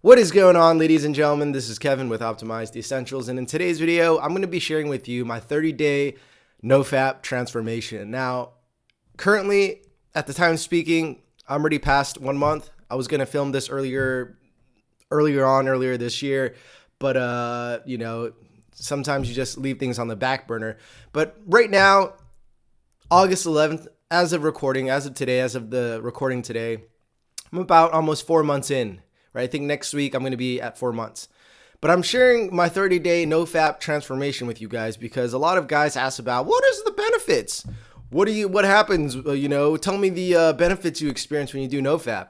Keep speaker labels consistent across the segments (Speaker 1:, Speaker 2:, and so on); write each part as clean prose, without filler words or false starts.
Speaker 1: What is going on, ladies and gentlemen? This is Kevin with Optimize the Essentials, and in today's video, I'm going to be sharing with you my 30-day NoFap transformation. Now, currently, at the time of speaking, I'm already past 1 month. I was going to film this earlier this year, but sometimes you just leave things on the back burner. But right now, August 11th, as of the recording today, I'm about almost 4 months in. Right? I think next week I'm going to be at 4 months. But I'm sharing my 30-day NoFap transformation with you guys because a lot of guys ask about what is the benefits? What happens? Tell me the benefits you experience when you do NoFap.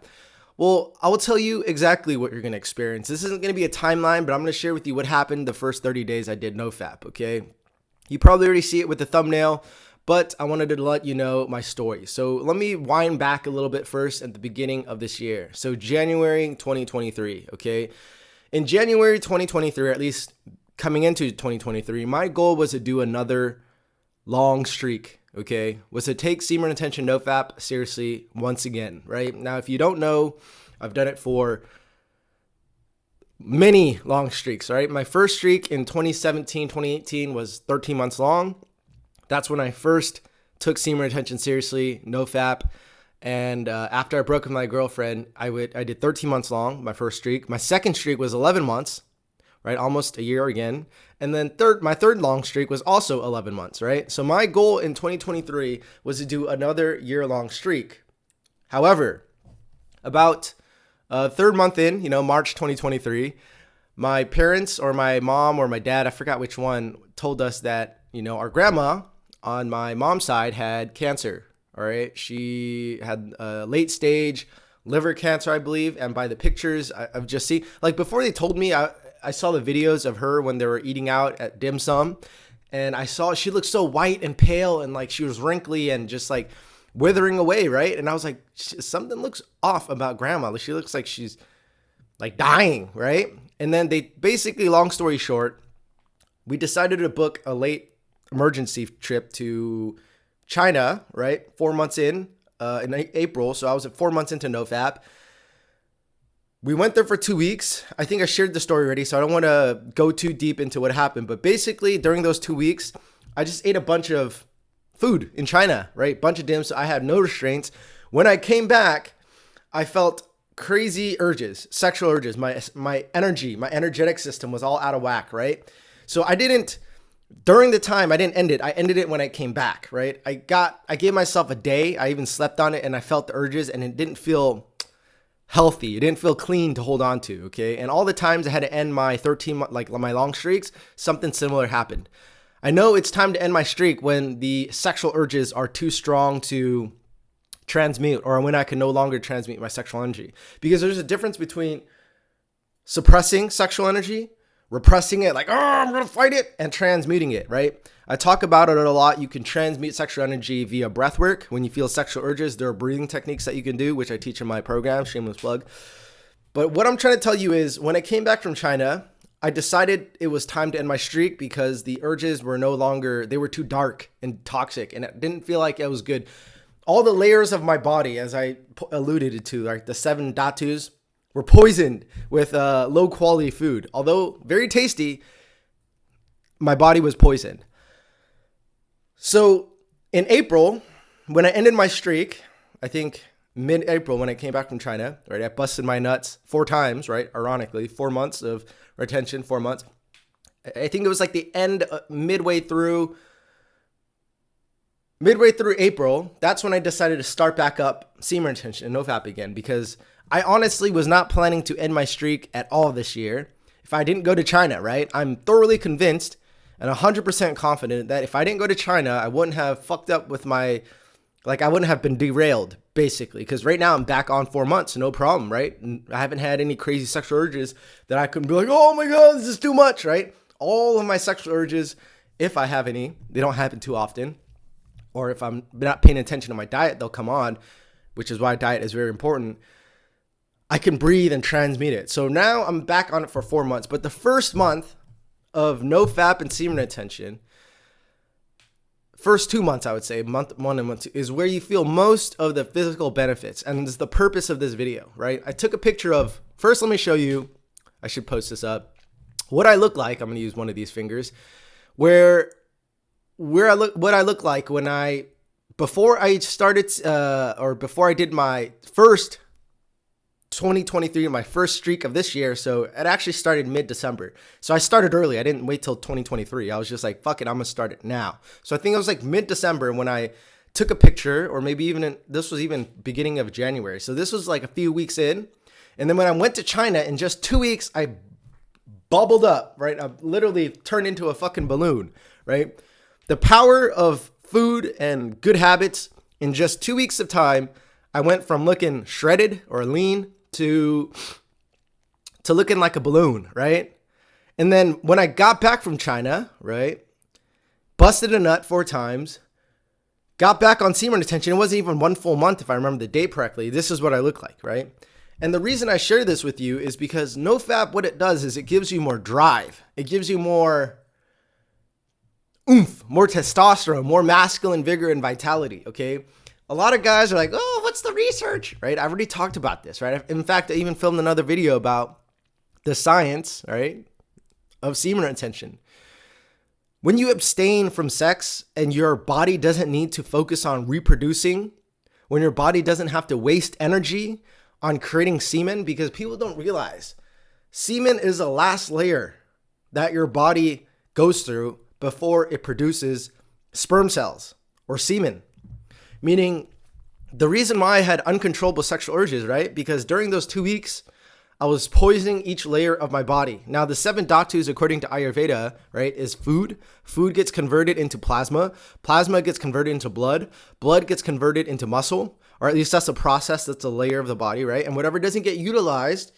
Speaker 1: Well, I will tell you exactly what you're going to experience. This isn't going to be a timeline, but I'm going to share with you what happened the first 30 days I did NoFap, okay? You probably already see it with the thumbnail, but I wanted to let you know my story. So let me wind back a little bit first at the beginning of this year. So January 2023, okay? In January 2023, or at least coming into 2023, my goal was to do another long streak, okay? Was to take SemenRetention NoFap seriously once again, right? Now, if you don't know, I've done it for many long streaks, right? My first streak in 2017, 2018 was 13 months long. That's when I first took SemenRetention seriously, NoFap. And after I broke with my girlfriend, I did 13 months long, my first streak. My second streak was 11 months, right? Almost a year again. And then my third long streak was also 11 months, right? So my goal in 2023 was to do another year-long streak. However, about third month in, March 2023, my parents or my mom or my dad, I forgot which one, told us that, our grandma on my mom's side had cancer, all right? She had late stage liver cancer, I believe, and by the pictures I've just seen, like before they told me, I saw the videos of her when they were eating out at dim sum, and I saw she looked so white and pale and like she was wrinkly and just like withering away, right? And I was like, something looks off about grandma. She looks like she's like dying, right? And then they basically, long story short, we decided to book a late emergency trip to China, right? 4 months in April. So I was at 4 months into NoFap. We went there for 2 weeks. I think I shared the story already, so I don't want to go too deep into what happened. But basically, during those 2 weeks, I just ate a bunch of food in China, right? Bunch of dims. So I had no restraints. When I came back, I felt crazy urges, sexual urges. My energetic system was all out of whack, right? So during the time, I didn't end it. I ended it when I came back, right? I gave myself a day. I even slept on it and I felt the urges and it didn't feel healthy. It didn't feel clean to hold on to, okay? And all the times I had to end my 13-month, like my long streaks, something similar happened. I know it's time to end my streak when the sexual urges are too strong to transmute or when I can no longer transmute my sexual energy. Because there's a difference between suppressing sexual energy, repressing it, like, oh, I'm going to fight it, and transmuting it, right? I talk about it a lot. You can transmute sexual energy via breath work. When you feel sexual urges, there are breathing techniques that you can do, which I teach in my program, shameless plug. But what I'm trying to tell you is when I came back from China, I decided it was time to end my streak because the urges were they were too dark and toxic, and it didn't feel like it was good. All the layers of my body, as I alluded to, like the 7 dhatus, were poisoned with low quality food. Although very tasty, my body was poisoned. So in April, when I ended my streak, I think mid-April when I came back from China, right, I busted my nuts 4 times, right? Ironically, 4 months of retention, 4 months. I think it was like the end, midway through April, that's when I decided to start back up SemenRetention and NoFap again because I honestly was not planning to end my streak at all this year if I didn't go to China, right? I'm thoroughly convinced and 100% confident that if I didn't go to China, I wouldn't have fucked up with I wouldn't have been derailed, basically. Because right now I'm back on 4 months, no problem, right? And I haven't had any crazy sexual urges that I could be like, oh my God, this is too much, right? All of my sexual urges, if I have any, they don't happen too often. Or if I'm not paying attention to my diet, they'll come on, which is why diet is very important. I can breathe and transmute it. So now I'm back on it for 4 months. But the first month of NoFap and SemenRetention, first 2 months, I would say, month 1 and month 2, is where you feel most of the physical benefits. And it's the purpose of this video, right? I took a picture of, first let me show you I should post this up. What I look like, I'm going to use one of these fingers, what I look like when before I started, or before I did my first 2023, my first streak of this year. So it actually started mid-December. So I started early. I didn't wait till 2023. I was just like, fuck it, I'm gonna start it now. So I think it was like mid-December when I took a picture, or maybe this was even beginning of January. So this was like a few weeks in. And then when I went to China, in just 2 weeks, I bubbled up, right? I literally turned into a fucking balloon, right? The power of food and good habits, in just 2 weeks of time, I went from looking shredded or lean to looking like a balloon, right? And then when I got back from China, right, busted a nut 4 times, got back on semen retention. It wasn't even 1 full month, if I remember the date correctly. This is what I look like, right? And the reason I share this with you is because NoFap, what it does is it gives you more drive. It gives you more oomph, more testosterone, more masculine vigor and vitality, okay? A lot of guys are like, oh, what's the research, right? I've already talked about this, right? In fact, I even filmed another video about the science, right, of semen retention. When you abstain from sex and your body doesn't need to focus on reproducing, when your body doesn't have to waste energy on creating semen, because people don't realize semen is the last layer that your body goes through before it produces sperm cells or semen. Meaning, the reason why I had uncontrollable sexual urges, right? Because during those 2 weeks, I was poisoning each layer of my body. Now, the 7 dhatus, according to Ayurveda, right, is food. Food gets converted into plasma. Plasma gets converted into blood. Blood gets converted into muscle, or at least that's a process, that's a layer of the body, right? And whatever doesn't get utilized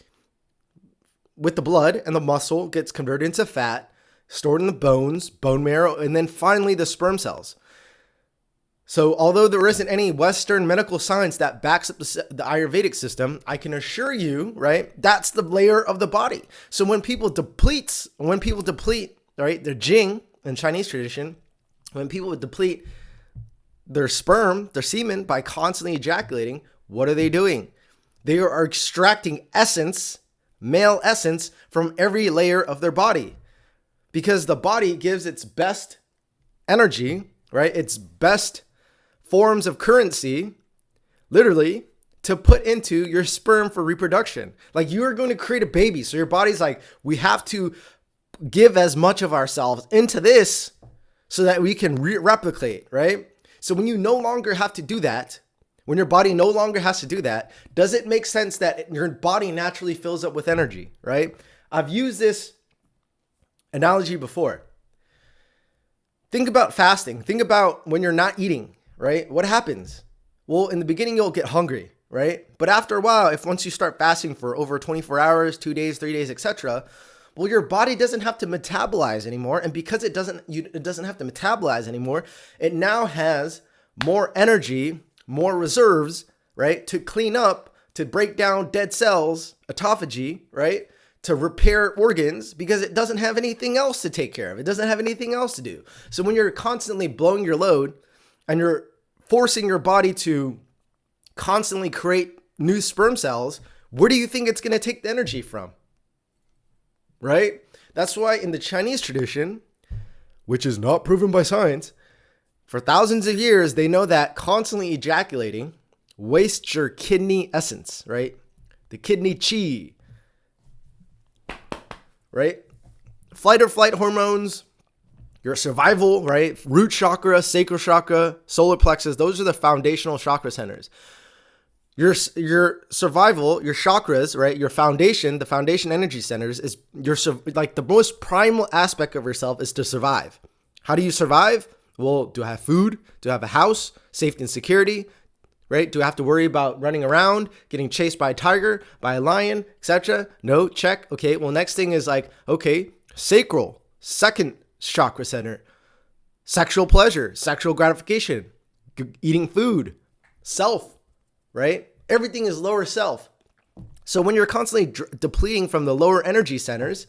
Speaker 1: with the blood and the muscle gets converted into fat, stored in the bones, bone marrow, and then finally the sperm cells. So although there isn't any Western medical science that backs up the Ayurvedic system, I can assure you, right, that's the layer of the body. So when people deplete, right, their jing in Chinese tradition, when people deplete their sperm, their semen, by constantly ejaculating, what are they doing? They are extracting essence, male essence, from every layer of their body. Because the body gives its best energy, right, its best forms of currency, literally, to put into your sperm for reproduction. Like, you are going to create a baby. So your body's like, we have to give as much of ourselves into this so that we can replicate, right? So when you no longer have to do that, when your body no longer has to do that, does it make sense that your body naturally fills up with energy, right? I've used this analogy before. Think about fasting. Think about when you're not eating. Right? What happens? Well, in the beginning, you'll get hungry, right? But after a while, once you start fasting for over 24 hours, 2 days, 3 days, etc., well, your body doesn't have to metabolize anymore. And because it doesn't have to metabolize anymore, it now has more energy, more reserves, right? To clean up, to break down dead cells, autophagy, right? To repair organs, because it doesn't have anything else to take care of. It doesn't have anything else to do. So when you're constantly blowing your load, and you're forcing your body to constantly create new sperm cells, where do you think it's going to take the energy from? Right? That's why in the Chinese tradition, which is not proven by science, for thousands of years, they know that constantly ejaculating wastes your kidney essence, right? The kidney chi, right? Flight or flight hormones, your survival, right? Root chakra, sacral chakra, solar plexus, those are the foundational chakra centers. Your survival, your chakras, right? Your foundation, the foundation energy centers is like the most primal aspect of yourself is to survive. How do you survive? Well, do I have food? Do I have a house? Safety and security, right? Do I have to worry about running around, getting chased by a tiger, by a lion, etc.? No, check. Okay, well, next thing is like, okay, sacral, second chakra center, sexual pleasure, sexual gratification, eating food, self, right? Everything is lower self. So when you're constantly depleting from the lower energy centers,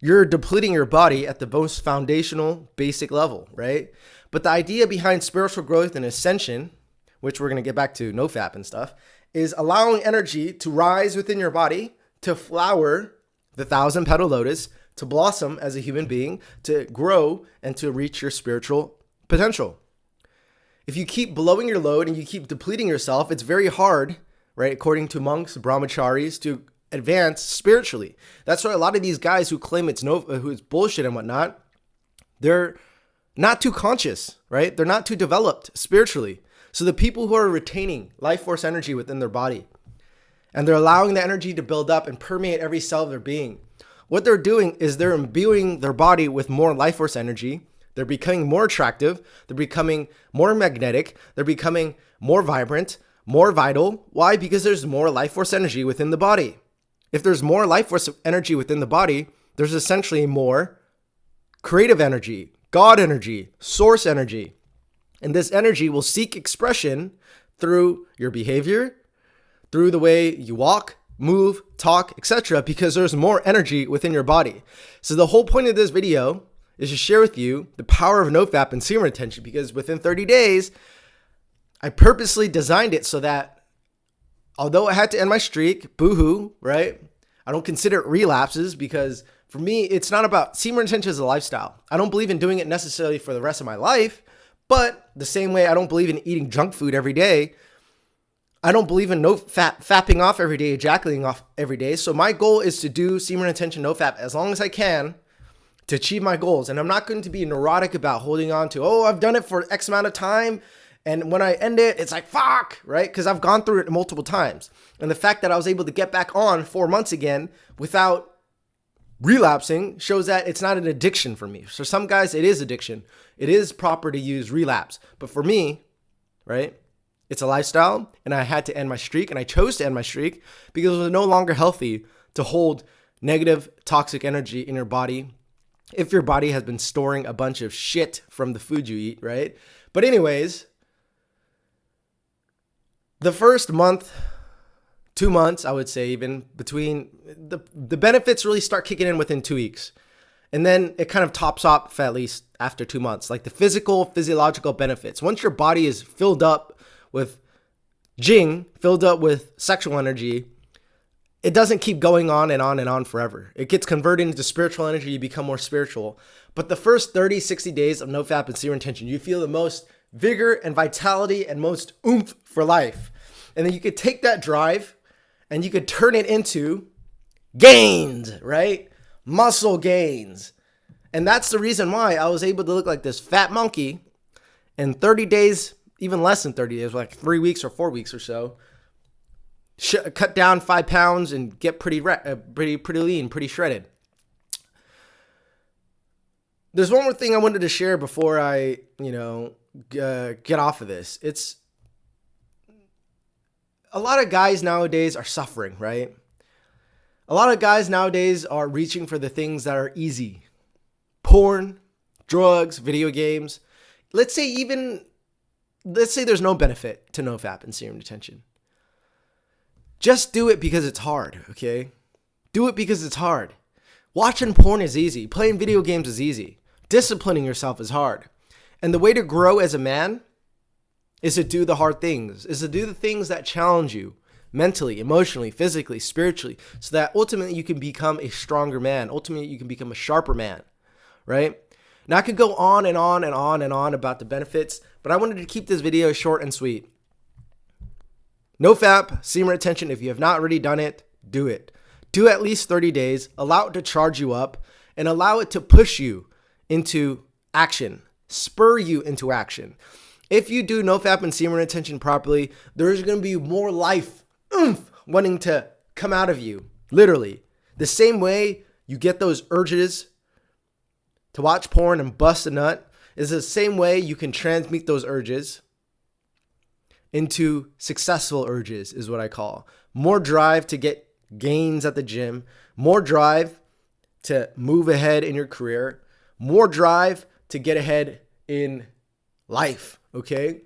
Speaker 1: you're depleting your body at the most foundational, basic level, right? But the idea behind spiritual growth and ascension, which we're going to get back to NoFap and stuff, is allowing energy to rise within your body, to flower the 1,000-petal lotus, to blossom as a human being, to grow, and to reach your spiritual potential. If you keep blowing your load and you keep depleting yourself, it's very hard, right, according to monks, brahmacharis, to advance spiritually. That's why a lot of these guys who claim who's bullshit and whatnot, they're not too conscious, right? They're not too developed spiritually. So the people who are retaining life force energy within their body, and they're allowing the energy to build up and permeate every cell of their being, what they're doing is they're imbuing their body with more life force energy. They're becoming more attractive. They're becoming more magnetic. They're becoming more vibrant, more vital. Why? Because there's more life force energy within the body. If there's more life force energy within the body, there's essentially more creative energy, God energy, source energy. And this energy will seek expression through your behavior, through the way you walk, move, talk, etc., because there's more energy within your body. So the whole point of this video is to share with you the power of NoFap and semen retention, because within 30 days, I purposely designed it so that although I had to end my streak, boohoo, right? I don't consider it relapses, because for me, it's not about semen retention as a lifestyle. I don't believe in doing it necessarily for the rest of my life, but the same way I don't believe in eating junk food every day, I don't believe in fapping off every day, ejaculating off every day. So my goal is to do semen retention, NoFap, as long as I can to achieve my goals. And I'm not going to be neurotic about holding on to, oh, I've done it for X amount of time, and when I end it, it's like, fuck, right? Because I've gone through it multiple times. And the fact that I was able to get back on 4 months again without relapsing shows that it's not an addiction for me. For some guys, it is addiction. It is proper to use relapse. But for me, right, it's a lifestyle, and I had to end my streak, and I chose to end my streak because it was no longer healthy to hold negative, toxic energy in your body if your body has been storing a bunch of shit from the food you eat, right? But anyways, the first month, 2 months, I would say, even between the benefits really start kicking in within 2 weeks. And then it kind of tops off at least after 2 months, like the physiological benefits. Once your body is filled up with jing, filled up with sexual energy, it doesn't keep going on and on and on forever. It gets converted into spiritual energy. You become more spiritual. But the first 30, 60 days of NoFap and semen retention, you feel the most vigor and vitality and most oomph for life. And then you could take that drive and you could turn it into gains, right? Muscle gains. And that's the reason why I was able to look like this fat monkey in 30 days, even less than 30 days, like 3 weeks or 4 weeks or so. Cut down 5 pounds and get pretty lean, pretty shredded. There's one more thing I wanted to share before I, get off of this. It's a lot of guys nowadays are suffering, right? A lot of guys nowadays are reaching for the things that are easy. Porn, drugs, video games. Let's say there's no benefit to NoFap and semen retention. Just do it because it's hard, okay? Do it because it's hard. Watching porn is easy. Playing video games is easy. Disciplining yourself is hard. And the way to grow as a man is to do the hard things, is to do the things that challenge you mentally, emotionally, physically, spiritually, so that ultimately you can become a stronger man. Ultimately, you can become a sharper man, right? Now, I could go on and on and on and on about the benefits, but I wanted to keep this video short and sweet. NoFap, semen retention, if you have not already done it, do it. Do at least 30 days, allow it to charge you up, and allow it to push you into action, spur you into action. If you do NoFap and semen retention properly, there's going to be more life wanting to come out of you, literally. The same way you get those urges to watch porn and bust a nut is the same way you can transmute those urges into successful urges, is what I call. More drive to get gains at the gym, more drive to move ahead in your career, more drive to get ahead in life, okay?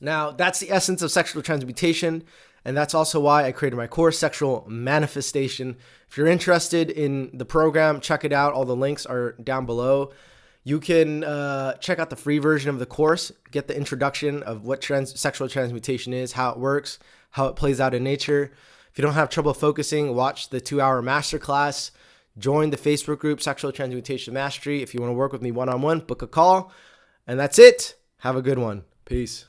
Speaker 1: Now, that's the essence of sexual transmutation, and that's also why I created my course, Sexual Manifestation. If you're interested in the program, check it out. All the links are down below. You can check out the free version of the course, get the introduction of what sexual transmutation is, how it works, how it plays out in nature. If you don't have trouble focusing, watch the 2-hour masterclass. Join the Facebook group, Sexual Transmutation Mastery. If you want to work with me one-on-one, book a call. And that's it. Have a good one. Peace.